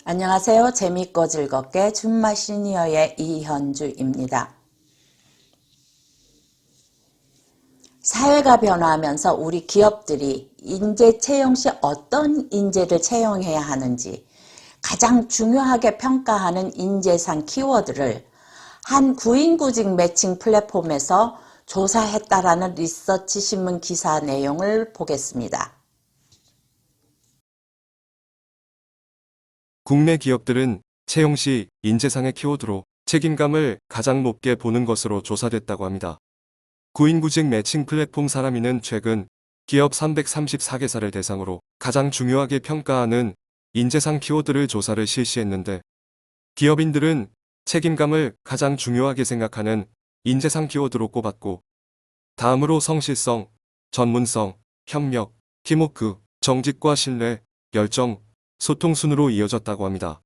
안녕하세요. 재밌고 즐겁게 준마 시니어의 이현주입니다. 사회가 변화하면서 우리 기업들이 인재 채용 시 어떤 인재를 채용해야 하는지 가장 중요하게 평가하는 인재상 키워드를 한 구인구직 매칭 플랫폼에서 조사했다라는 리서치 신문 기사 내용을 보겠습니다. 국내 기업들은 채용 시 인재상의 키워드로 책임감을 가장 높게 보는 것으로 조사됐다고 합니다. 구인구직 매칭 플랫폼 사람이는 최근 기업 334개사를 대상으로 가장 중요하게 평가하는 인재상 키워드를 조사를 실시했는데, 기업인들은 책임감을 가장 중요하게 생각하는 인재상 키워드로 꼽았고, 다음으로 성실성, 전문성, 협력, 팀워크, 정직과 신뢰, 열정, 소통 순으로 이어졌다고 합니다.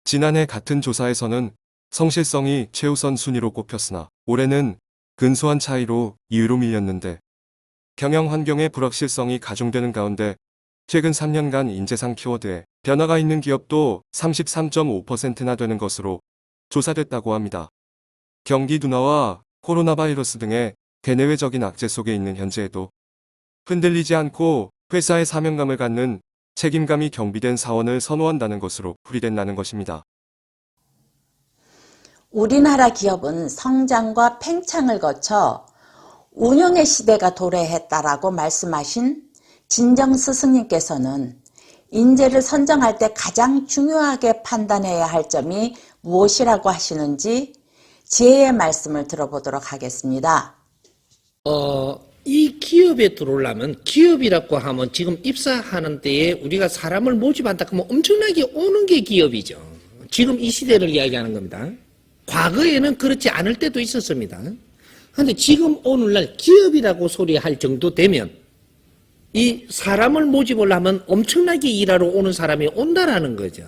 지난해 같은 조사에서는 성실성이 최우선 순위로 꼽혔으나 올해는 근소한 차이로 2위로 밀렸는데, 경영 환경의 불확실성이 가중되는 가운데 최근 3년간 인재상 키워드에 변화가 있는 기업도 33.5%나 되는 것으로 조사됐다고 합니다. 경기 둔화와 코로나 바이러스 등의 대내외적인 악재 속에 있는 현재에도 흔들리지 않고 회사의 사명감을 갖는 책임감이 경비된 사원을 선호한다는 것으로 풀이된다는 것입니다. 우리나라 기업은 성장과 팽창을 거쳐 운영의 시대가 도래했다라고 말씀하신 진정 스승님께서는 인재를 선정할 때 가장 중요하게 판단해야 할 점이 무엇이라고 하시는지 지혜의 말씀을 들어보도록 하겠습니다. 이 기업에 들어오려면, 기업이라고 하면 지금 입사하는 때에 우리가 사람을 모집한다 하면 엄청나게 오는 게 기업이죠. 지금 이 시대를 이야기하는 겁니다. 과거에는 그렇지 않을 때도 있었습니다. 그런데 지금 오늘날 기업이라고 소리할 정도 되면 이 사람을 모집을 하면 엄청나게 일하러 오는 사람이 온다라는 거죠.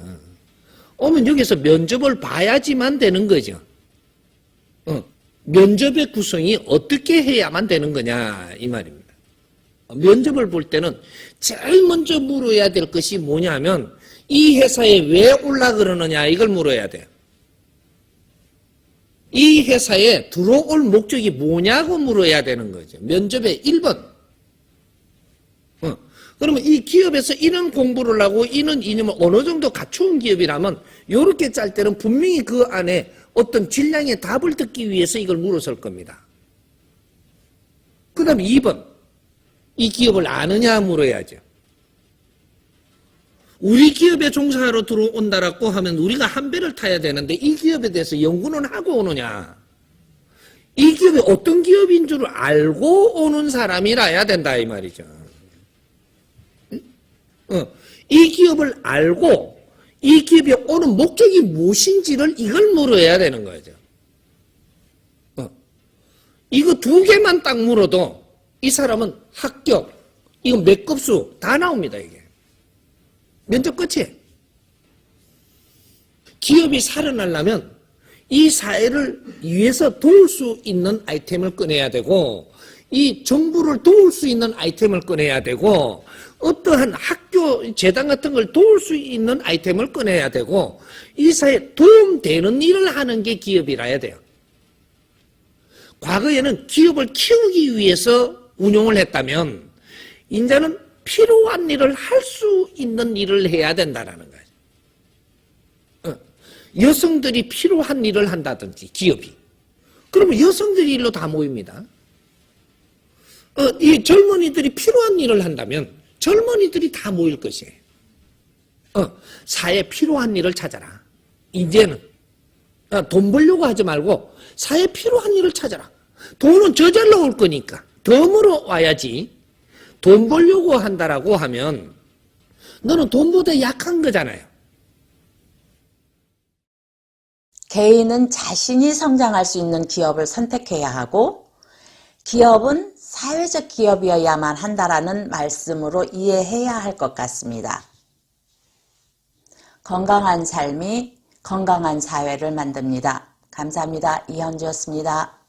오면 여기서 면접을 봐야지만 되는 거죠. 면접의 구성이 어떻게 해야만 되는 거냐 이 말입니다. 면접을 볼 때는 제일 먼저 물어야 될 것이 뭐냐면 이 회사에 왜 올라 그러느냐 이걸 물어야 돼요. 이 회사에 들어올 목적이 뭐냐고 물어야 되는 거죠. 면접의 1번. 그러면 이 기업에서 이런 공부를 하고 이런 이념을 어느 정도 갖춘 기업이라면 이렇게 짤 때는 분명히 그 안에 어떤 질량의 답을 듣기 위해서 이걸 물었을 겁니다. 그 다음에 2번. 이 기업을 아느냐 물어야죠. 우리 기업에 종사하러 들어온다라고 하면 우리가 한 배를 타야 되는데 이 기업에 대해서 연구는 하고 오느냐. 이 기업이 어떤 기업인 줄 알고 오는 사람이라야 된다 이 말이죠. 이 기업을 알고 이 기업이 오는 목적이 무엇인지를 이걸 물어야 되는 거죠. 이거 2개만 딱 물어도 이 사람은 합격, 이거 몇 급수 다 나옵니다. 이게 면접 끝이. 기업이 살아나려면 이 사회를 위해서 도울 수 있는 아이템을 꺼내야 되고 이 정부를 도울 수 있는 아이템을 꺼내야 되고 어떠한 학교 재단 같은 걸 도울 수 있는 아이템을 꺼내야 되고 이 사회에 도움되는 일을 하는 게 기업이라야 돼요. 과거에는 기업을 키우기 위해서 운용을 했다면 이제는 필요한 일을 할 수 있는 일을 해야 된다는 거예요. 여성들이 필요한 일을 한다든지 기업이. 그러면 여성들이 일로 다 모입니다. 이 젊은이들이 필요한 일을 한다면 젊은이들이 다 모일 것이에요. 사회에 필요한 일을 찾아라. 이제는 돈 벌려고 하지 말고 사회에 필요한 일을 찾아라. 돈은 저절로 올 거니까 더 물어와야지. 돈 벌려고 한다라고 하면 너는 돈보다 약한 거잖아요. 개인은 자신이 성장할 수 있는 기업을 선택해야 하고 기업은 사회적 기업이어야만 한다라는 말씀으로 이해해야 할 것 같습니다. 건강한 삶이 건강한 사회를 만듭니다. 감사합니다. 이현주였습니다.